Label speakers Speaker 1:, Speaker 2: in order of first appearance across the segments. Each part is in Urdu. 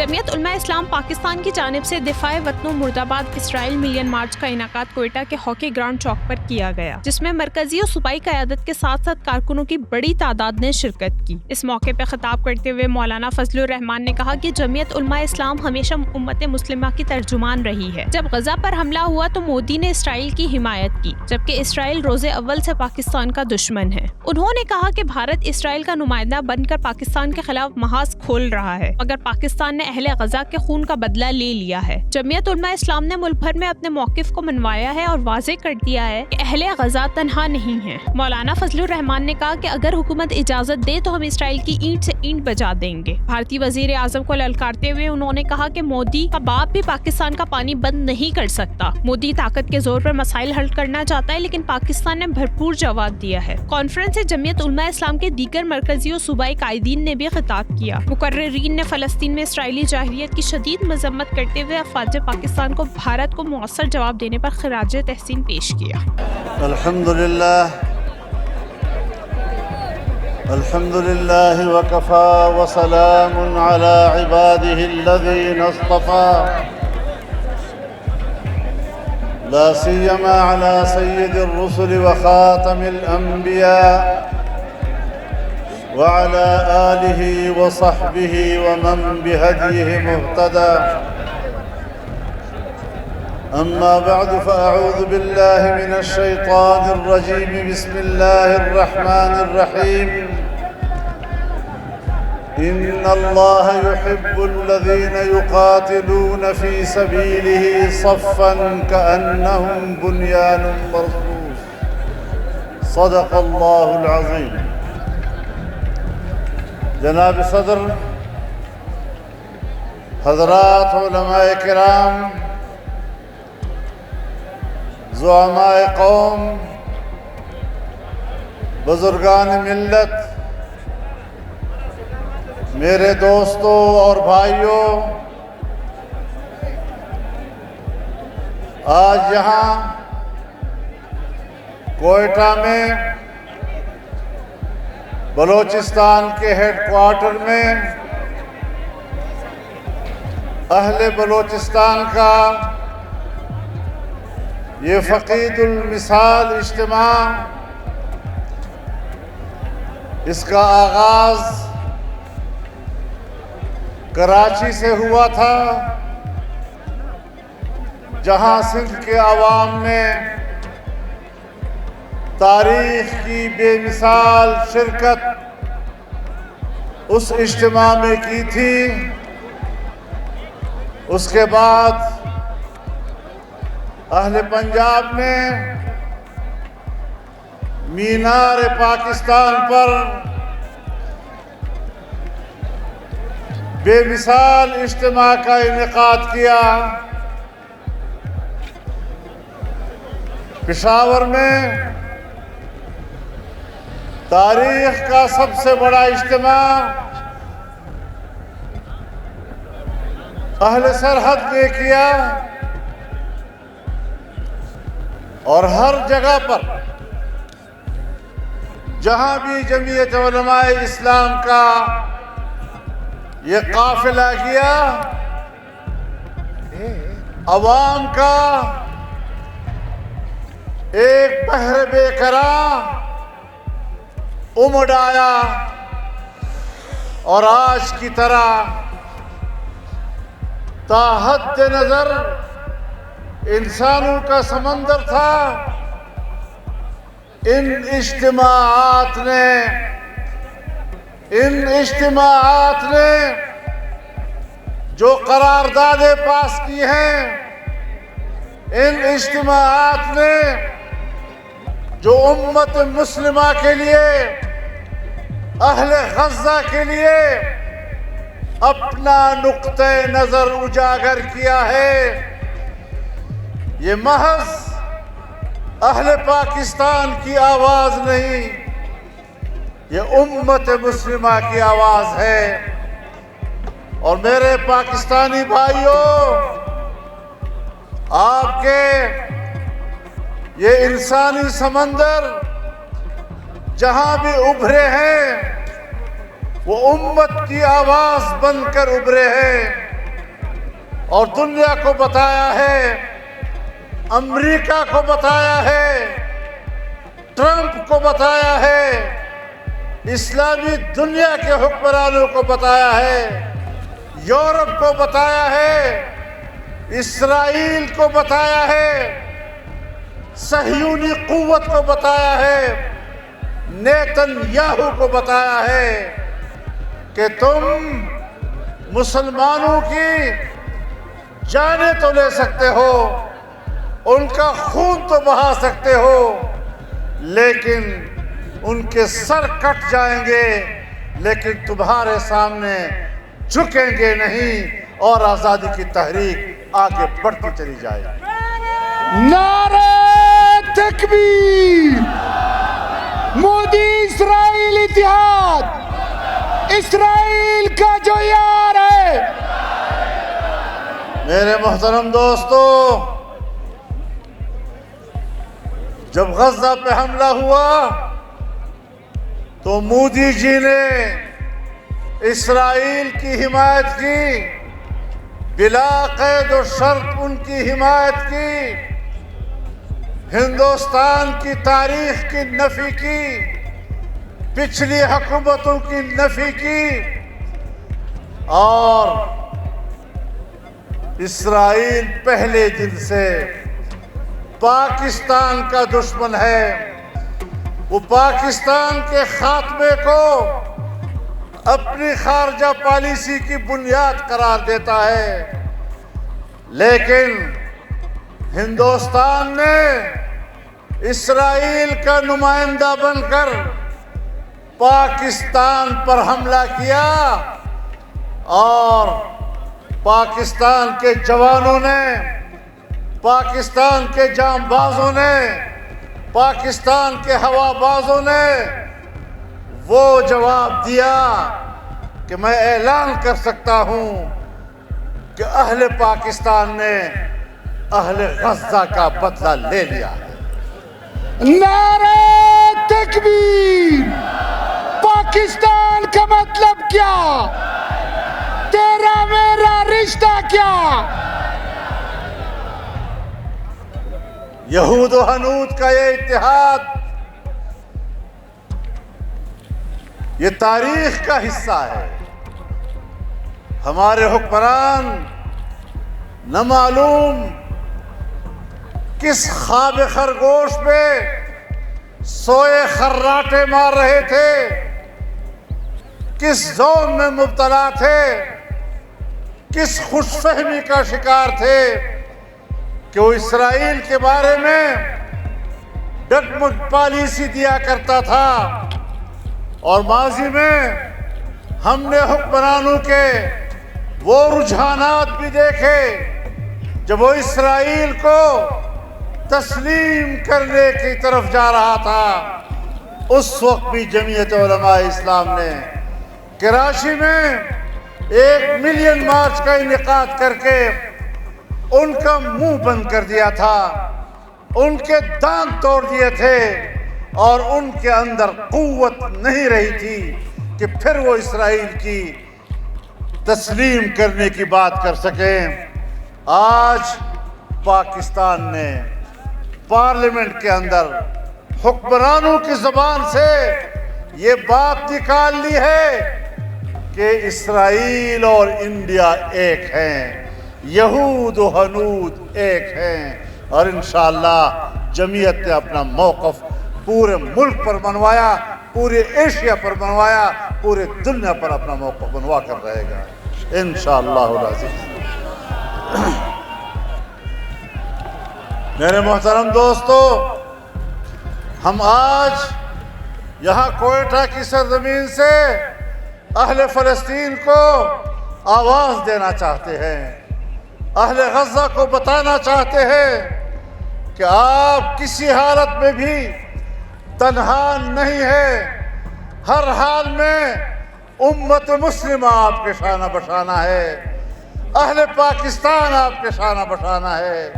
Speaker 1: جمعیت علماء اسلام پاکستان کی جانب سے دفاع وطن و مردآباد اسرائیل ملین مارچ کا انعقاد کوئٹہ کے ہاکی گراؤنڈ چوک پر کیا گیا، جس میں مرکزی اور صوبائی قیادت کے ساتھ ساتھ کارکنوں کی بڑی تعداد نے شرکت کی۔ اس موقع پہ خطاب کرتے ہوئے مولانا فضل الرحمان نے کہا کہ جمعیت علماء اسلام ہمیشہ امت مسلمہ کی ترجمان رہی ہے۔ جب غزہ پر حملہ ہوا تو مودی نے اسرائیل کی حمایت کی، جبکہ اسرائیل روز اول سے پاکستان کا دشمن ہے۔ انہوں نے کہا کہ بھارت اسرائیل کا نمائندہ بن کر پاکستان کے خلاف محاذ کھول رہا ہے، مگر پاکستان نے اہل غزہ کے خون کا بدلہ لے لیا ہے۔ جمعیت علماء اسلام نے ملک بھر میں اپنے موقف کو منوایا ہے اور واضح کر دیا ہے کہ اہل غزہ تنہا نہیں ہیں۔ مولانا فضل الرحمان نے کہا کہ اگر حکومت اجازت دے تو ہم اسرائیل کی اینٹ سے اینٹ بجا دیں گے۔ بھارتی وزیر اعظم کو للکارتے ہوئے انہوں نے کہا کہ مودی کا باپ بھی پاکستان کا پانی بند نہیں کر سکتا۔ مودی طاقت کے زور پر مسائل حل کرنا چاہتا ہے، لیکن پاکستان نے بھرپور جواب دیا ہے۔ کانفرنس سے جمعیت علماء اسلام کے دیگر مرکزی اور صوبائی قائدین نے بھی خطاب کیا۔ مقررین نے فلسطین میں اسرائیلی جارحیت کی شدید مذمت کرتے ہوئے افواج پاکستان کو بھارت کو مؤثر جواب دینے پر خراج تحسین پیش کیا۔
Speaker 2: الحمدللہ وکفى وسلام علی عباده الذین اصطفى لا سیما علی سید الرسل وخاتم الانبیاء وعلى آله وصحبه ومن بهديه مهتدى أما بعد فأعوذ بالله من الشيطان الرجيم بسم الله الرحمن الرحيم إن الله يحب الذين يقاتلون في سبيله صفا كأنهم بنيان مرصوص صدق الله العظيم۔ جناب صدر، حضرات علماء کرام، زعماء قوم، بزرگان ملت، میرے دوستوں اور بھائیوں، آج یہاں کوئٹہ میں بلوچستان کے ہیڈ کوارٹر میں اہل بلوچستان کا یہ فقید المثال اجتماع، اس کا آغاز کراچی سے ہوا تھا، جہاں سندھ کے عوام نے تاریخ کی بے مثال شرکت اس اجتماع میں کی تھی۔ اس کے بعد اہل پنجاب نے مینار پاکستان پر بے مثال اجتماع کا انعقاد کیا۔ پشاور میں تاریخ کا سب سے بڑا اجتماع اہل سرحد نے کیا، اور ہر جگہ پر جہاں بھی جمعیت علماء اسلام کا یہ قافلہ گیا، عوام کا ایک بحر بے قرار امڈ آیا، اور آج کی طرح تا حد نظر انسانوں کا سمندر تھا۔ ان اجتماعات نے جو قراردادیں پاس کی ہیں، ان اجتماعات نے جو امت مسلمہ کے لیے، اہل غزہ کے لیے اپنا نقطہ نظر اجاگر کیا ہے، یہ محض اہل پاکستان کی آواز نہیں، یہ امت مسلمہ کی آواز ہے۔ اور میرے پاکستانی بھائیوں، آپ کے یہ انسانی سمندر جہاں بھی ابھرے ہیں وہ امت کی آواز بن کر ابھرے ہیں۔ اور دنیا کو بتایا ہے، امریکہ کو بتایا ہے، ٹرمپ کو بتایا ہے، اسلامی دنیا کے حکمرانوں کو بتایا ہے، یورپ کو بتایا ہے، اسرائیل کو بتایا ہے، صہیونی قوت کو بتایا ہے، نیتن یاہو کو بتایا ہے کہ تم مسلمانوں کی جانیں تو لے سکتے ہو، ان کا خون تو بہا سکتے ہو، لیکن ان کے سر کٹ جائیں گے، لیکن تمہارے سامنے جھکیں گے نہیں، اور آزادی کی تحریک آگے بڑھتی چلی جائے گی۔
Speaker 3: نعرہ تکبیر! مودی اسرائیل اتحاد، اسرائیل کا جو یار ہے۔
Speaker 2: میرے محترم دوستو، جب غزہ پہ حملہ ہوا تو مودی جی نے اسرائیل کی حمایت کی، بلا قید و شرط ان کی حمایت کی، ہندوستان کی تاریخ کی نفی کی، پچھلی حکومتوں کی نفی کی، اور اسرائیل پہلے دن سے پاکستان کا دشمن ہے، وہ پاکستان کے خاتمے کو اپنی خارجہ پالیسی کی بنیاد قرار دیتا ہے، لیکن ہندوستان نے اسرائیل کا نمائندہ بن کر پاکستان پر حملہ کیا، اور پاکستان کے جوانوں نے، پاکستان کے جام بازوں نے، پاکستان کے ہوا بازوں نے وہ جواب دیا کہ میں اعلان کر سکتا ہوں کہ اہل پاکستان نے اہل غزہ کا بدلہ لے لیا ہے۔
Speaker 3: نعرہ تکبیر! پاکستان کا مطلب کیا؟ تیرا میرا رشتہ کیا؟
Speaker 2: یہود و ہنود کا یہ اتحاد، یہ تاریخ کا حصہ ہے۔ ہمارے حکمران نہ معلوم کس خواب خرگوش پہ سوئے خراٹے مار رہے تھے، کس زوم میں مبتلا تھے، کس خوش فہمی کا شکار تھے کہ وہ اسرائیل کے بارے میں ڈگمگ پالیسی دیا کرتا تھا، اور ماضی میں ہم نے حکمرانوں کے وہ رجحانات بھی دیکھے جب وہ اسرائیل کو تسلیم کرنے کی طرف جا رہا تھا۔ اس وقت بھی جمعیت علماء اسلام نے کراچی میں 1 ملین مارچ کا انعقاد کر کے ان کا منہ بند کر دیا تھا، ان کے دانت توڑ دیے تھے، اور ان کے اندر قوت نہیں رہی تھی کہ پھر وہ اسرائیل کی تسلیم کرنے کی بات کر سکیں۔ آج پاکستان نے پارلیمنٹ کے اندر حکمرانوں کی زبان سے یہ بات نکال لی ہے کہ اسرائیل اور انڈیا ایک ہیں، یہود و ہنود ایک ہیں، اور انشاءاللہ جمعیت نے اپنا موقف پورے ملک پر منوایا، پورے ایشیا پر منوایا، پورے دنیا پر اپنا موقف منوا کر رہے گا انشاءاللہ العزیز۔ میرے محترم دوستو، ہم آج یہاں کوئٹہ کی سرزمین سے اہل فلسطین کو آواز دینا چاہتے ہیں، اہل غزہ کو بتانا چاہتے ہیں کہ آپ کسی حالت میں بھی تنہا نہیں ہے، ہر حال میں امت مسلمہ آپ کے شانہ بشانہ ہے، اہل پاکستان آپ کے شانہ بشانہ ہے،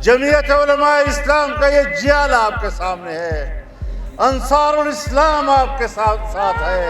Speaker 2: جمعیت علماء اسلام کا یہ جیال آپ کے سامنے ہے، انصار الاسلام آپ کے ساتھ ہے۔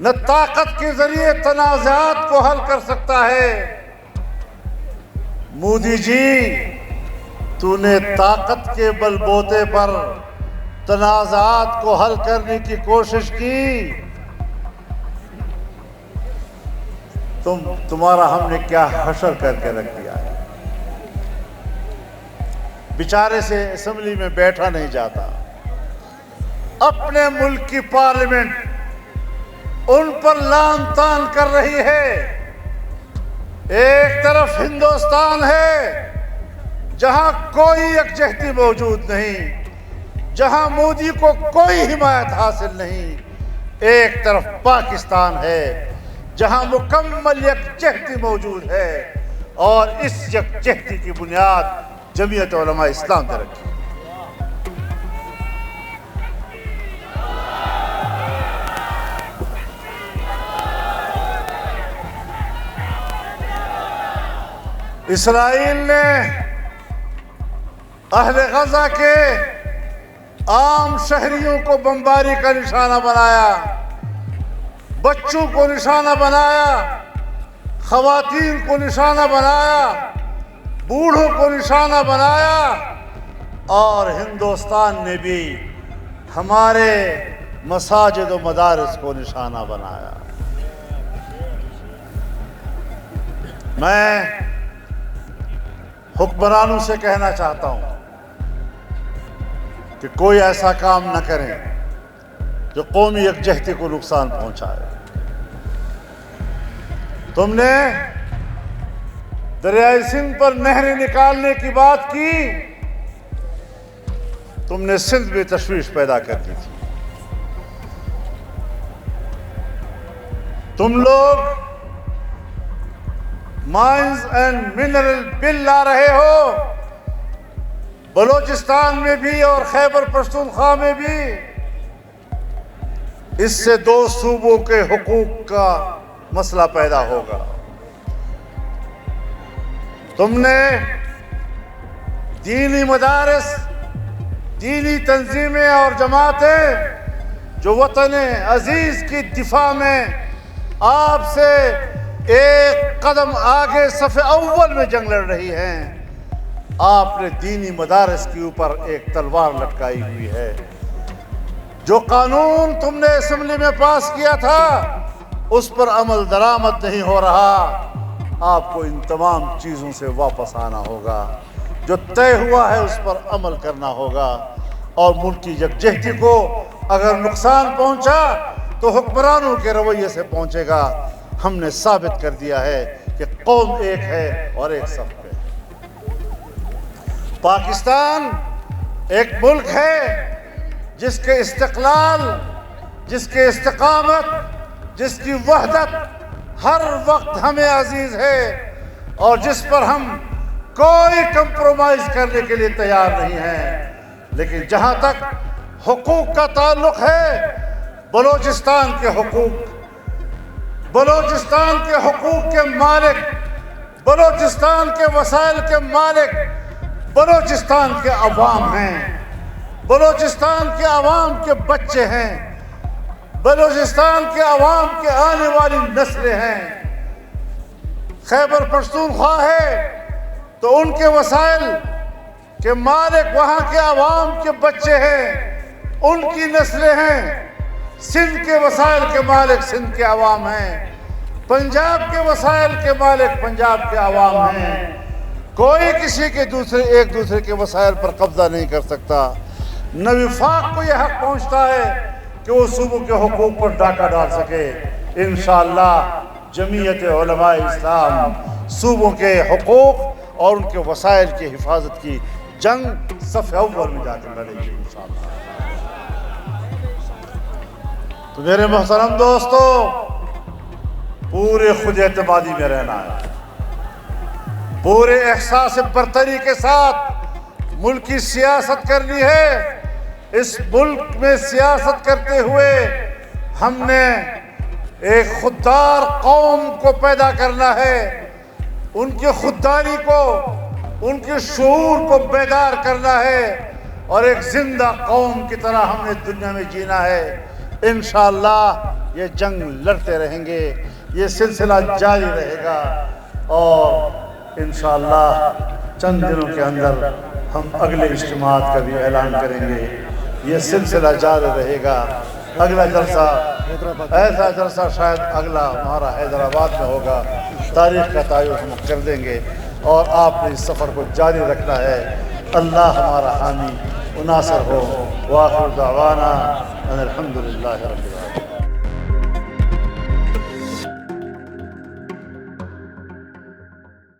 Speaker 2: نہ طاقت کے ذریعے تنازعات کو حل کر سکتا ہے۔ مودی جی، تو نے طاقت کے بل بوتے پر تنازعات کو حل کرنے کی کوشش کی، تمہارا ہم نے کیا حشر کر کے رکھ دیا ہے۔ بیچارے سے اسمبلی میں بیٹھا نہیں جاتا، اپنے ملک کی پارلیمنٹ ان پر لان تان کر رہی ہے۔ ایک طرف ہندوستان ہے جہاں کوئی یکجہتی موجود نہیں، جہاں مودی کو کوئی حمایت حاصل نہیں، ایک طرف پاکستان ہے جہاں مکمل یکجہتی موجود ہے، اور اس یکجہتی کی بنیاد جمعیت علماء اسلام نے رکھی۔ اسرائیل نے اہل غزہ کے عام شہریوں کو بمباری کا نشانہ بنایا، بچوں کو نشانہ بنایا، خواتین کو نشانہ بنایا، بوڑھوں کو نشانہ بنایا، اور ہندوستان نے بھی ہمارے مساجد و مدارس کو نشانہ بنایا۔ میں حکمرانوں سے کہنا چاہتا ہوں کہ کوئی ایسا کام نہ کریں جو قومی یکجہتی کو نقصان پہنچائے۔ تم نے دریائے سندھ پر نہریں نکالنے کی بات کی، تم نے سندھ میں تشویش پیدا کر دی تھی۔ تم لوگ مائنز اینڈ منرل بل لا رہے ہو، بلوچستان میں بھی اور خیبر پختونخوا میں بھی۔ اس سے دو صوبوں کے حقوق کا مسئلہ پیدا ہوگا۔ تم نے دینی مدارس، دینی تنظیمیں اور جماعتیں جو وطن عزیز کی دفاع میں آپ سے ایک قدم آگے صف اول میں جنگ لڑ رہی ہیں، آپ نے دینی مدارس کے اوپر ایک تلوار لٹکائی ہوئی ہے۔ جو قانون تم نے اسمبلی میں پاس کیا تھا اس پر عمل درآمد نہیں ہو رہا، آپ کو ان تمام چیزوں سے واپس آنا ہوگا۔ جو طے ہوا ہے اس پر عمل کرنا ہوگا، اور ملک کی یکجہتی کو اگر نقصان پہنچا تو حکمرانوں کے رویے سے پہنچے گا۔ ہم نے ثابت کر دیا ہے کہ قوم ایک ہے اور ایک صف پہ۔ پاکستان ایک ملک ہے جس کے استقلال، جس کے استقامت، جس کی وحدت ہر وقت ہمیں عزیز ہے، اور جس پر ہم کوئی کمپرومائز کرنے کے لیے تیار نہیں ہیں۔ لیکن جہاں تک حقوق کا تعلق ہے، بلوچستان کے حقوق، بلوچستان کے حقوق کے مالک، بلوچستان کے وسائل کے مالک بلوچستان کے عوام ہیں، بلوچستان کے عوام کے بچے ہیں، بلوچستان کے عوام کے آنے والی نسلیں ہیں۔ خیبر پختونخوا ہے تو ان کے وسائل کے مالک وہاں کے عوام کے بچے ہیں، ان کی نسلیں ہیں۔ سندھ کے وسائل کے مالک سندھ کے عوام ہیں، پنجاب کے وسائل کے مالک پنجاب کے عوام ہیں۔ کوئی کسی کے ایک دوسرے کے وسائل پر قبضہ نہیں کر سکتا۔ نہ وفاق کو یہ حق پہنچتا ہے کہ وہ صوبوں کے حقوق پر ڈاکہ ڈال سکے۔ انشاءاللہ جمعیت علماء اسلام صوبوں کے حقوق اور ان کے وسائل کی حفاظت کی جنگ صف اول میں جا کر لڑے گی انشاءاللہ۔ تو میرے محترم دوستو، پورے خود اعتمادی میں رہنا ہے، پورے احساس برتری کے ساتھ ملک کی سیاست کرنی ہے۔ اس ملک میں سیاست کرتے ہوئے ہم نے ایک خوددار قوم کو پیدا کرنا ہے، ان کی خودداری کو، ان کے شعور کو بیدار کرنا ہے، اور ایک زندہ قوم کی طرح ہم نے دنیا میں جینا ہے۔ انشاءاللہ یہ جنگ لڑتے رہیں گے، یہ سلسلہ جاری رہے گا، اور انشاءاللہ چند دنوں کے اندر ہم اگلے اجتماعات کا بھی اعلان کریں گے۔ یہ سلسلہ جاری رہے گا۔ اگلا جلسہ، ایسا جلسہ شاید اگلا ہمارا حیدرآباد میں ہوگا، تاریخ کا تعین ہم کر دیں گے، اور آپ نے اس سفر کو جاری رکھنا ہے۔ اللہ ہمارا حامی و ناصر ہو۔ وآخر دعوانا ان الحمدللہ رب العالمین۔